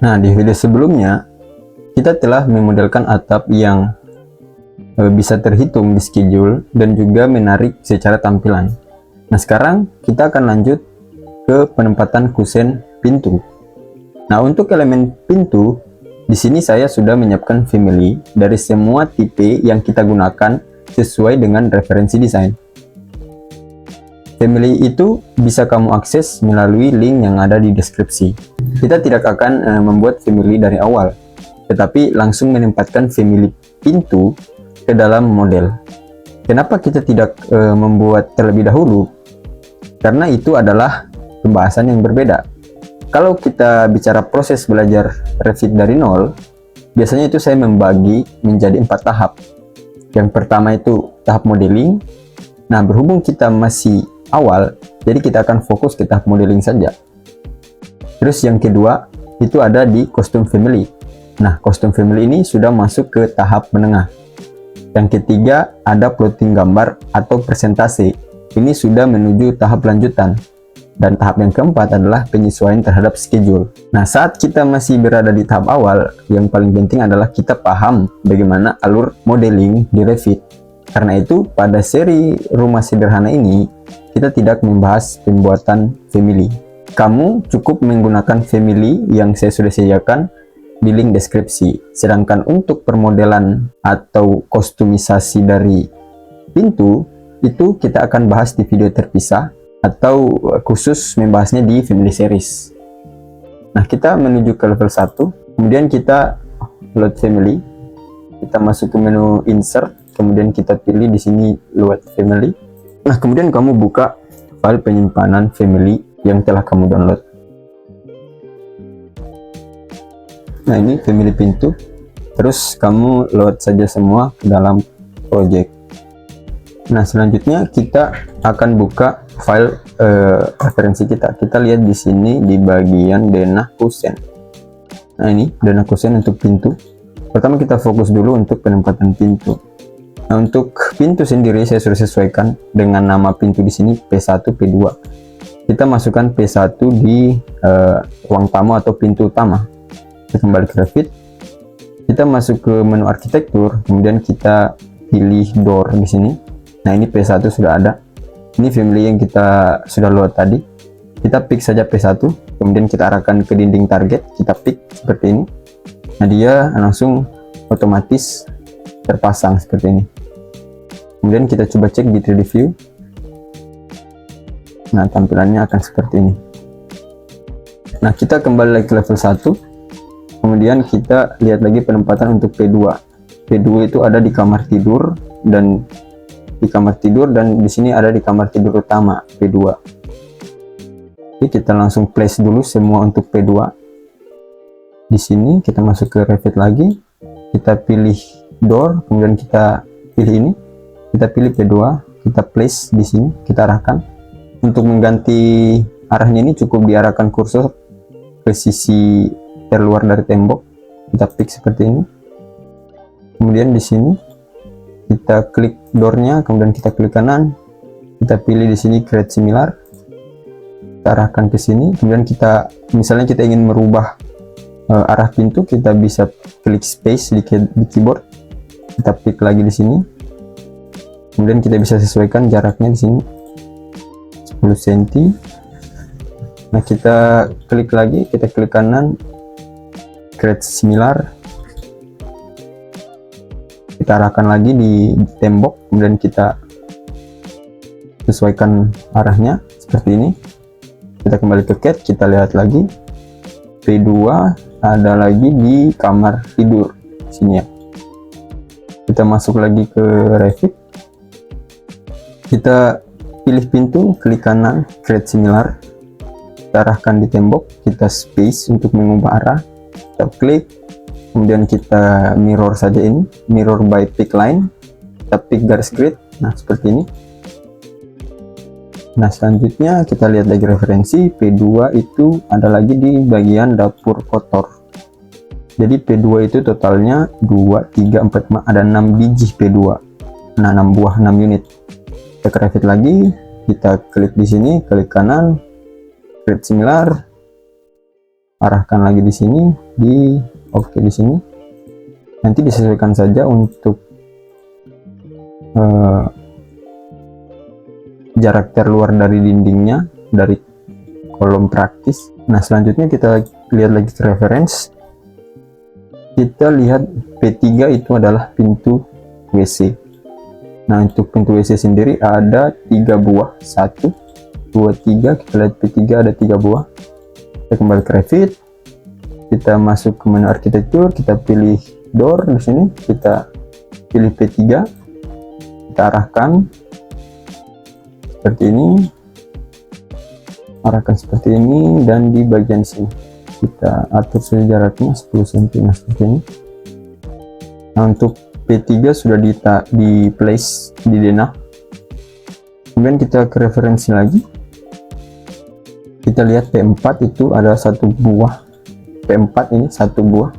Nah, di video sebelumnya kita telah memodelkan atap yang bisa terhitung di schedule dan juga menarik secara tampilan. Nah, sekarang kita akan lanjut ke penempatan kusen pintu. Nah, untuk elemen pintu, di sini saya sudah menyiapkan family dari semua tipe yang kita gunakan sesuai dengan referensi desain. Family itu bisa kamu akses melalui link yang ada di deskripsi. Kita tidak akan membuat family dari awal, tetapi langsung menempatkan family pintu ke dalam model. Kenapa kita tidak membuat terlebih dahulu? Karena itu adalah pembahasan yang berbeda. Kalau kita bicara proses belajar Revit dari nol, biasanya itu saya membagi menjadi 4 tahap. Yang pertama itu tahap modeling. Nah, berhubung kita masih awal, jadi kita akan fokus ke tahap modeling saja. Terus yang kedua itu ada di custom family. Nah, custom family ini sudah masuk ke tahap menengah. Yang ketiga ada plotting gambar atau presentasi. Ini sudah menuju tahap lanjutan. Dan tahap yang keempat adalah penyesuaian terhadap schedule. Nah, saat kita masih berada di tahap awal, yang paling penting adalah kita paham bagaimana alur modeling di Revit. Karena itu, pada seri rumah sederhana ini, kita tidak membahas pembuatan family. Kamu cukup menggunakan family yang saya sudah sediakan di link deskripsi. Sedangkan untuk permodelan atau kostumisasi dari pintu, itu kita akan bahas di video terpisah atau khusus membahasnya di family series. Nah, kita menuju ke level 1, kemudian kita load family. Kita masuk ke menu insert, kemudian kita pilih di sini load family. Nah, kemudian kamu buka file penyimpanan family yang telah kamu download. Nah, ini family pintu. Terus kamu load saja semua ke dalam project. Nah, selanjutnya kita akan buka file referensi kita. Kita lihat di sini di bagian denah kusen. Nah, ini denah kusen untuk pintu. Pertama kita fokus dulu untuk penempatan pintu. Nah, untuk pintu sendiri saya sudah sesuaikan dengan nama pintu di sini P1, P2. Kita masukkan P1 di ruang tamu atau pintu utama. Kita kembali ke Revit. Kita masuk ke menu arsitektur, kemudian kita pilih door di sini. Nah, ini P1 sudah ada. Ini family yang kita sudah load tadi. Kita pick saja P1, kemudian kita arahkan ke dinding target. Kita pick seperti ini. Nah, dia langsung otomatis terpasang seperti ini. Kemudian kita coba cek di 3D view. Nah, tampilannya akan seperti ini. Nah, kita kembali lagi ke level 1. Kemudian kita lihat lagi penempatan untuk P2. P2 itu ada di kamar tidur dan di sini ada di kamar tidur utama P2. Oke, kita langsung place dulu semua untuk P2. Di sini kita masuk ke Revit lagi. Kita pilih door, kemudian kita pilih ini. Kita pilih P2, kita place di sini, kita arahkan. Untuk mengganti arahnya ini cukup diarahkan kursor ke sisi terluar dari tembok. Kita pick seperti ini. Kemudian di sini kita klik door-nya, kemudian kita klik kanan. Kita pilih di sini create similar. Kita arahkan ke sini. Kemudian kita misalnya kita ingin merubah arah pintu, kita bisa klik space di keyboard. Kita pick lagi di sini. Kemudian kita bisa sesuaikan jaraknya di sini 10 cm. Nah, kita klik lagi, kita klik kanan, create similar. Kita arahkan lagi di tembok, kemudian kita sesuaikan arahnya seperti ini. Kita kembali ke CAD, kita lihat lagi P2 ada lagi di kamar tidur sini ya. Kita masuk lagi ke Revit. Kita pilih pintu, klik kanan, create similar. Kita arahkan di tembok, kita space untuk mengubah arah. Kita klik, kemudian kita mirror saja ini, mirror by pick line. Kita pick garis grid. Nah, seperti ini. Nah, selanjutnya kita lihat lagi referensi P2 itu ada lagi di bagian dapur kotor. Jadi P2 itu totalnya 2, 3, 4, 5, ada 6 biji P2. Nah, 6 buah, 6 unit. Kita ke Revit lagi, kita klik di sini, klik kanan, create similar. arahkan lagi di sini, di oke di sini. Nanti disesuaikan saja untuk jarak terluar dari dindingnya, dari kolom praktis. Nah, selanjutnya kita lihat lagi ke reference. Kita lihat P3 itu adalah pintu WC. Nah, untuk pintu WC sendiri ada 3 buah, 1 2 3. Kita lihat P3 ada 3 buah. Kita kembali ke Revit, kita masuk ke menu arsitektur, kita pilih door. Di sini kita pilih P3, kita arahkan seperti ini, arahkan seperti ini, dan di bagian sini kita atur saja jaraknya 10 cm seperti ini. Nah, untuk P3 sudah di place di denah. Kemudian kita ke referensi lagi, kita lihat P4 itu ada 1 buah. P4 ini 1 buah.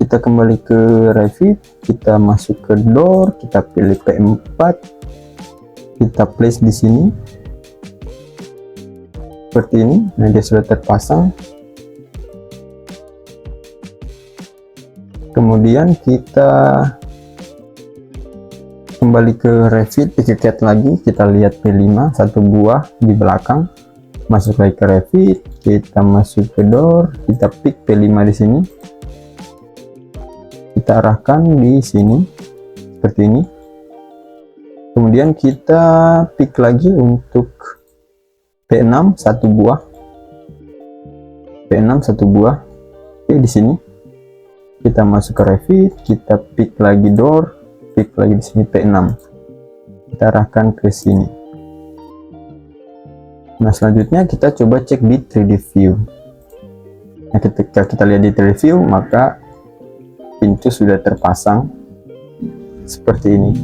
Kita kembali ke Revit, kita masuk ke door, kita pilih P4, kita place di sini seperti ini. Nah, dia sudah terpasang. Kemudian kita kembali ke Revit, ke CAD lagi, kita lihat P5 1 buah di belakang. Masuk lagi ke Revit, kita masuk ke door, kita pick P5 di sini, kita arahkan di sini seperti ini. Kemudian kita pick lagi untuk P6 1 buah, P6 1 buah. Oke, di sini kita masuk ke Revit, kita pick lagi door, pick lagi di sini P6, kita arahkan ke sini. Nah, selanjutnya kita coba cek di 3D view. Nah, ketika kita lihat di 3D view, maka pintu sudah terpasang seperti ini.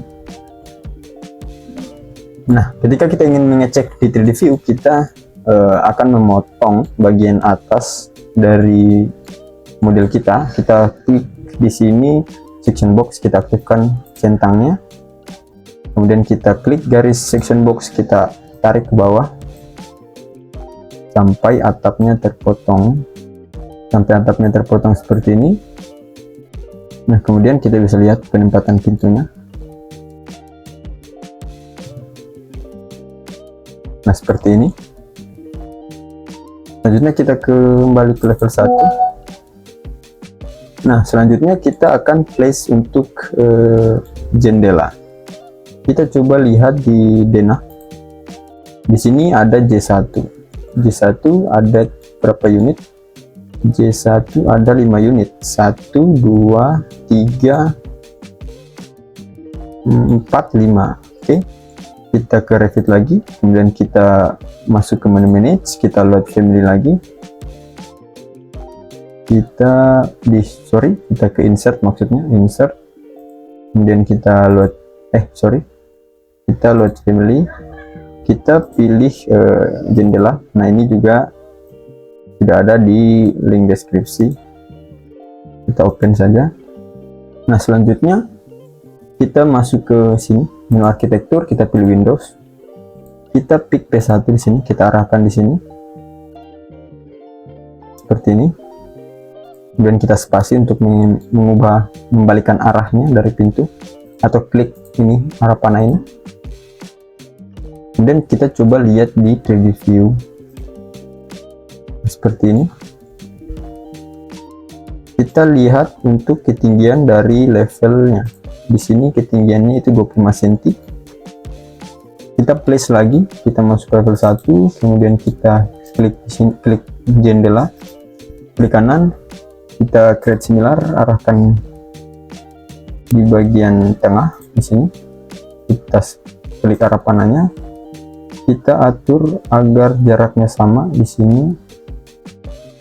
Nah, ketika kita ingin mengecek di 3D view, kita akan memotong bagian atas dari model kita. Kita klik di sini section box, kita aktifkan centangnya. Kemudian kita klik garis section box, kita tarik ke bawah sampai atapnya terpotong. Sampai atapnya terpotong seperti ini. Nah, kemudian kita bisa lihat penempatan pintunya. Nah, seperti ini. Selanjutnya kita kembali ke level 1. Nah, selanjutnya kita akan place untuk jendela. Kita coba lihat di denah. Di sini ada J1. J1 ada berapa unit? J1 ada 5 unit. 1 2 3 4 5. Oke. Kita ke Revit lagi, kemudian kita masuk ke menu manage, kita load family lagi. Kita ke insert, maksudnya insert. Kemudian kita load kita load family. Kita pilih jendela. Nah, ini juga tidak ada di link deskripsi. Kita open saja. Nah, selanjutnya kita masuk ke sini, menu arsitektur, kita pilih Windows. Kita pick P1 di sini, kita arahkan di sini. Seperti ini. Kemudian kita spasi untuk membalikan arahnya dari pintu, atau klik ini arah panah ini. Kemudian kita coba lihat di 3D view seperti ini. Kita lihat untuk ketinggian dari levelnya. Di sini ketinggiannya itu 25 cm. Kita place lagi, kita masuk level 1, kemudian kita klik di sini, klik jendela, klik kanan, kita create similar, arahkan di bagian tengah di sini. Kita klik arah panahnya. Kita atur agar jaraknya sama di sini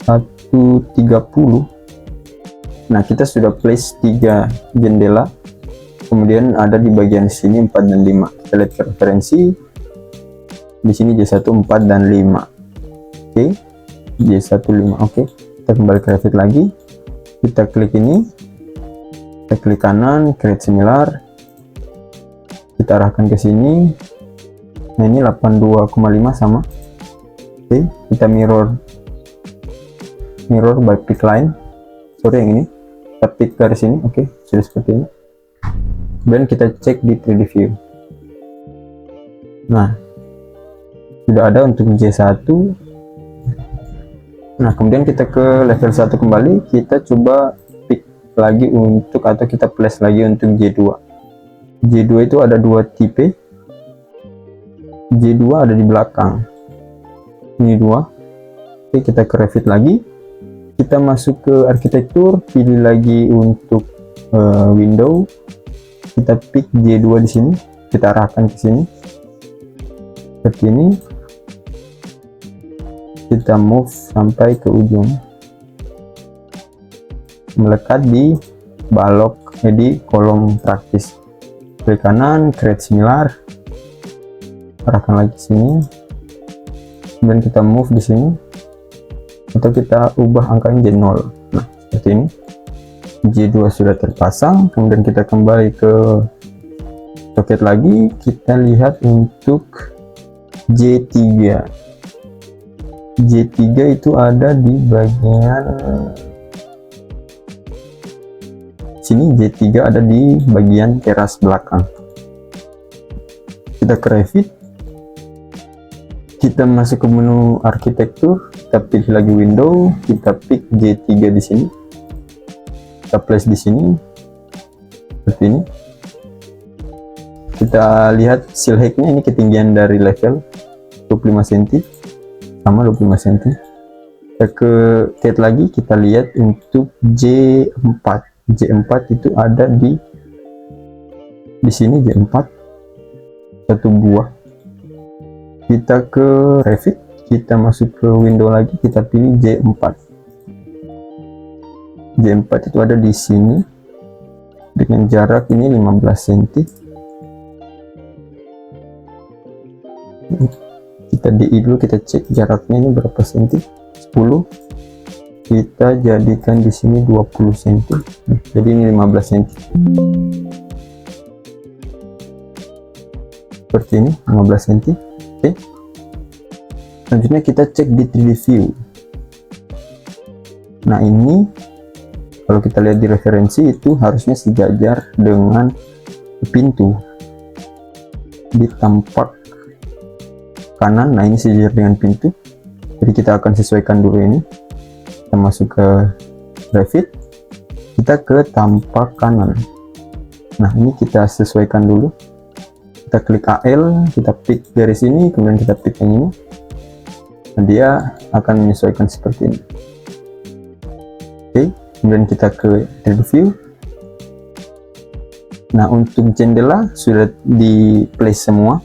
130. Nah, kita sudah place 3 jendela. Kemudian ada di bagian sini 4 dan 5. Kita lihat referensi. Di sini J1 4 dan 5. Oke. J1 5. Oke. Kita kembali ke Revit lagi. Kita klik ini. Kita klik kanan, create similar. Kita arahkan ke sini. Nah, ini 82,5 sama. Oke, kita mirror mirror by pick line, sorry yang ini, kita pick garis ini. Oke, sudah seperti ini. Kemudian kita cek di 3D view. Nah, sudah ada untuk J1. Nah, kemudian kita ke level 1 kembali, kita coba pick lagi untuk, atau kita place lagi untuk J2. J2 itu ada dua tipe. J2 ada di belakang. Ini dua. Oke, kita ke Revit lagi. Kita masuk ke arsitektur, pilih lagi untuk window. Kita pick J2 di sini, kita arahkan ke sini. Seperti ini. Kita move sampai ke ujung, melekat di balok, di kolom praktis. Klik kanan, create similar, arahkan lagi sini, dan kita move di sini, atau kita ubah angkanya J0. Nah, seperti ini. J2 sudah terpasang. Kemudian kita kembali ke soket lagi, kita lihat untuk J3. J3 itu ada di bagian sini. J3 ada di bagian teras belakang. Kita ke Revit, kita masuk ke menu arsitektur, kita pilih lagi window, kita pick J3 di sini, kita place di sini seperti ini. Kita lihat seal height-nya, ini ketinggian dari level 25 cm, sama 25 cm. Kita ke cat lagi, kita lihat untuk J4. J4 itu ada di sini, J4 satu buah. Kita ke Revit, kita masuk ke window lagi, kita pilih J4. J4 itu ada di sini dengan jarak ini 15 cm. Kita DI dulu, kita cek jaraknya ini berapa cm. 10. Kita jadikan di sini 20 cm. Jadi ini 15 cm. Seperti ini, 15 cm. Oke. Selanjutnya kita cek di 3D view. Nah, ini kalau kita lihat di referensi itu harusnya sejajar dengan pintu di tampak kanan. Nah, ini sejajar dengan pintu, jadi kita akan sesuaikan dulu ini. Kita masuk ke Revit, kita ke tampak kanan. Nah, ini kita sesuaikan dulu. Kita klik AL, kita pick garis ini, kemudian kita pick yang ini. Nah, dia akan menyesuaikan seperti ini. Oke, kemudian kita ke 3D view. Nah, untuk jendela sudah di place semua.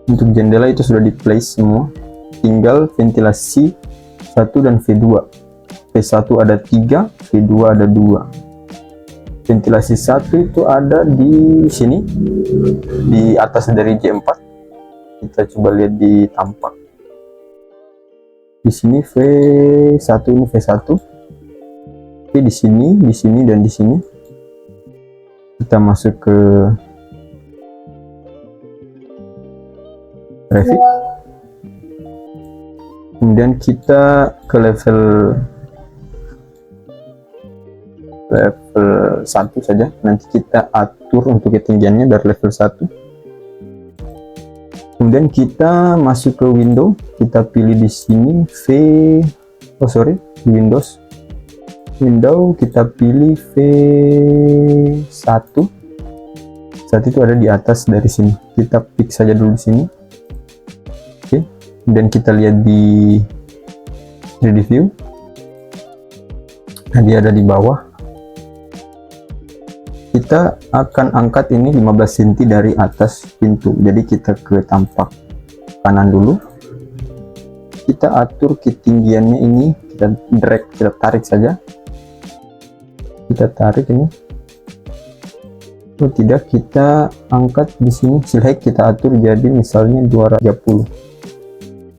Untuk jendela itu sudah di place semua, tinggal ventilasi 1 dan V2. V1 ada 3, V2 ada 2. Ventilasi 1 itu ada di sini, di atas dari J4. Kita coba lihat di tampak. Di sini V1, ini V1. Oke, di sini, dan di sini. Kita masuk ke Revit, kemudian kita ke level 1 saja. Nanti kita atur untuk ketinggiannya dari level 1. Kemudian kita masuk ke window, kita pilih di sini window, kita pilih V1. Saat itu ada di atas dari sini, kita pick saja dulu di sini. Dan kita lihat di 3D view, nah dia ada di bawah. Kita akan angkat ini 15 cm dari atas pintu, jadi kita ke tampak kanan dulu, kita atur ketinggiannya ini, kita drag, kita tarik saja, kita tarik ini. Oh tidak, kita angkat di sini, seal height kita atur jadi misalnya 230.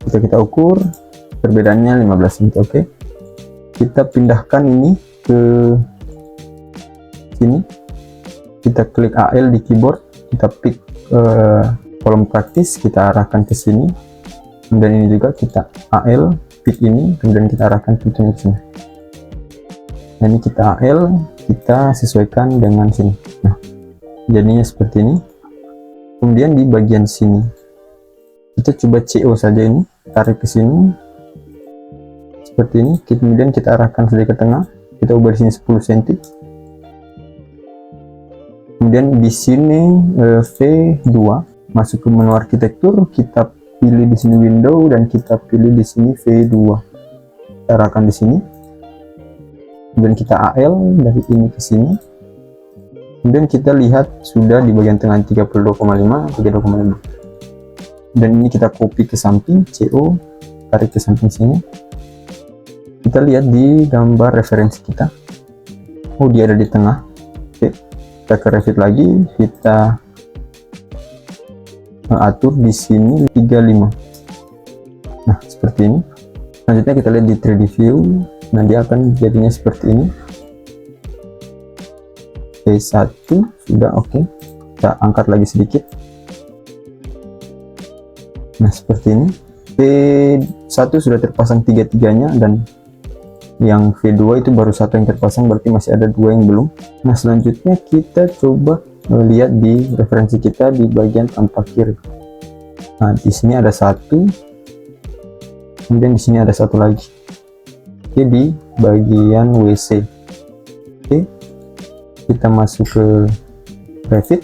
Kita ukur, perbedaannya 15 cm. Oke, kita pindahkan ini ke sini, kita klik AL di keyboard, kita pick kolom praktis, kita arahkan ke sini, dan ini juga kita AL, pick ini, kemudian kita arahkan pintunya ke sini. Nah, ini kita AL, kita sesuaikan dengan sini. Nah, jadinya seperti ini. Kemudian di bagian sini kita coba CO saja, ini tarik ke sini seperti ini. Kemudian kita arahkan saja ke tengah, kita ubah di sini 10 cm. Kemudian di sini V2, masuk ke menu arsitektur, kita pilih di sini window dan kita pilih di sini V2. Kita arahkan di sini. Kemudian kita AL dari ini ke sini. Kemudian kita lihat sudah di bagian tengah 32,5, 32,5. Dan ini kita copy ke samping, CO, tarik ke samping sini. Kita lihat di gambar referensi kita. Oh, dia ada di tengah. Oke, kita ke Revit lagi, kita atur di sini 35. Nah, seperti ini. Selanjutnya kita lihat di 3D view. Nah, dia akan jadinya seperti ini. P1 sudah oke. Kita angkat lagi sedikit. Nah, seperti ini. P1 sudah terpasang tiga-tiganya, dan yang V2 itu baru satu yang terpasang, berarti masih ada dua yang belum. Nah, selanjutnya kita coba melihat di referensi kita di bagian tampak kiri. Nah, di sini ada satu, kemudian di sini ada satu lagi. Oke, di bagian WC. Oke, kita masuk ke Revit,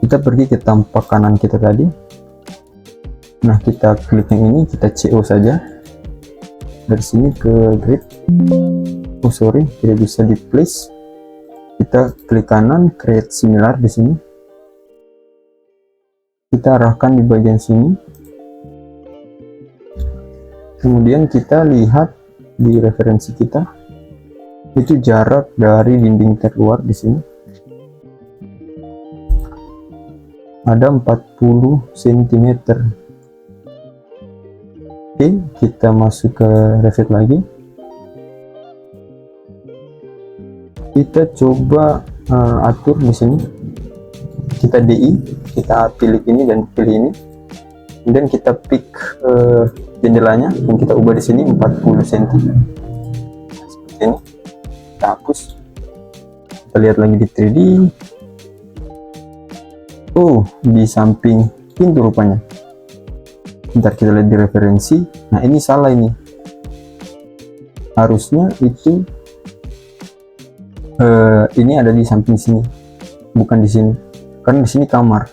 kita pergi ke tampak kanan kita tadi. Nah, kita klik yang ini, kita CO saja dari sini ke grid. Oh sorry, tidak bisa di place. Kita klik kanan, create similar di sini. Kita arahkan di bagian sini. Kemudian kita lihat di referensi kita, itu jarak dari dinding terluar di sini ada 40 cm. Oke, kita masuk ke Revit lagi. Kita coba atur di sini. Kita DI, kita pilih ini dan pilih ini. Kemudian kita pick jendelanya dan kita ubah di sini 40 cm. Seperti ini. Kita hapus. Kita lihat lagi di 3D. Oh, di samping pintu rupanya. Bentar, kita lihat di referensi. Nah, ini salah ini. Harusnya itu ini ada di samping sini, bukan di sini. Karena di sini kamar.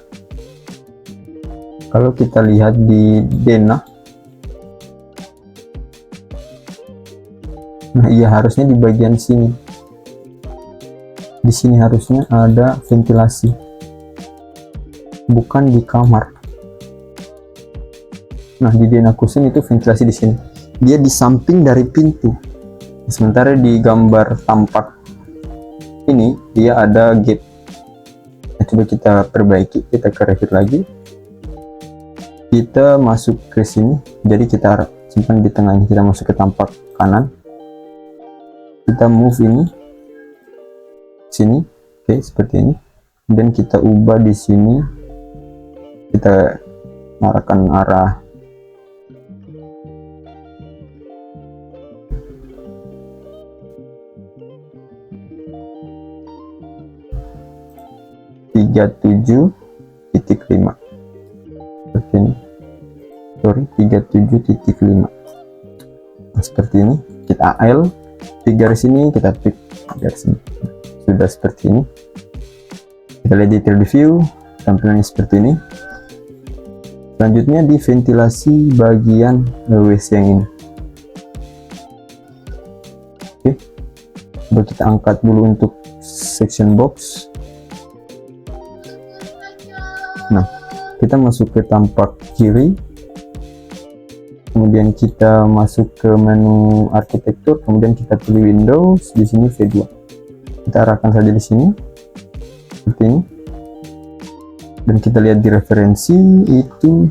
Kalau kita lihat di denah, nah iya harusnya di bagian sini. Di sini harusnya ada ventilasi, bukan di kamar. Nah, di denah kusen itu ventilasi di sini. Dia di samping dari pintu. Sementara di gambar tampak ini dia ada gate. Nah, coba kita perbaiki, kita ke Revit lagi. Kita masuk ke sini, jadi kita simpan di tengah ini. Kita masuk ke tampak kanan, kita move ini sini, oke, seperti ini. Dan kita ubah di sini, kita arahkan arah tiga 37.5 seperti ini. Sorry, 37.5. Nah, seperti ini. Kita AL di garis ini, kita pick garis ini. Sudah seperti ini. Kita lihat di 3D view, tampilannya seperti ini. Selanjutnya di ventilasi bagian WC yang ini. Oke, coba kita angkat dulu untuk section box. Nah, kita masuk ke tampak kiri, kemudian kita masuk ke menu arsitektur, kemudian kita pilih Windows, di sini V2. Kita arahkan saja di sini seperti ini. Dan kita lihat di referensi itu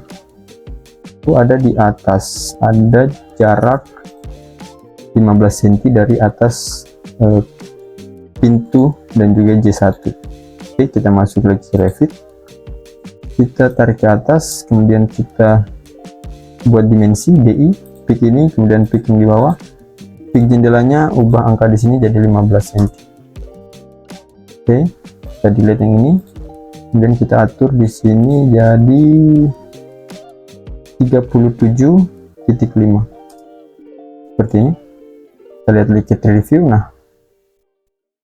ada di atas, ada jarak 15 cm dari atas pintu dan juga J1. Oke, kita masuk lagi ke Revit. Kita tarik ke atas, kemudian kita buat dimensi DI, peak ini, kemudian peak yang di bawah. Peak jendelanya ubah angka di sini jadi 15 cm. Oke, kita delete yang ini. Kemudian kita atur di sini jadi 37,5 seperti ini. Kita lihat sedikit review. Nah,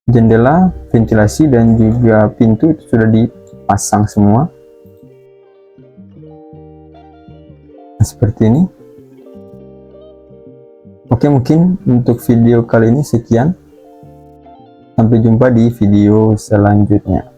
jendela, ventilasi, dan juga pintu itu sudah dipasang semua. Nah, seperti ini. Oke, mungkin untuk video kali ini sekian. Sampai jumpa di video selanjutnya.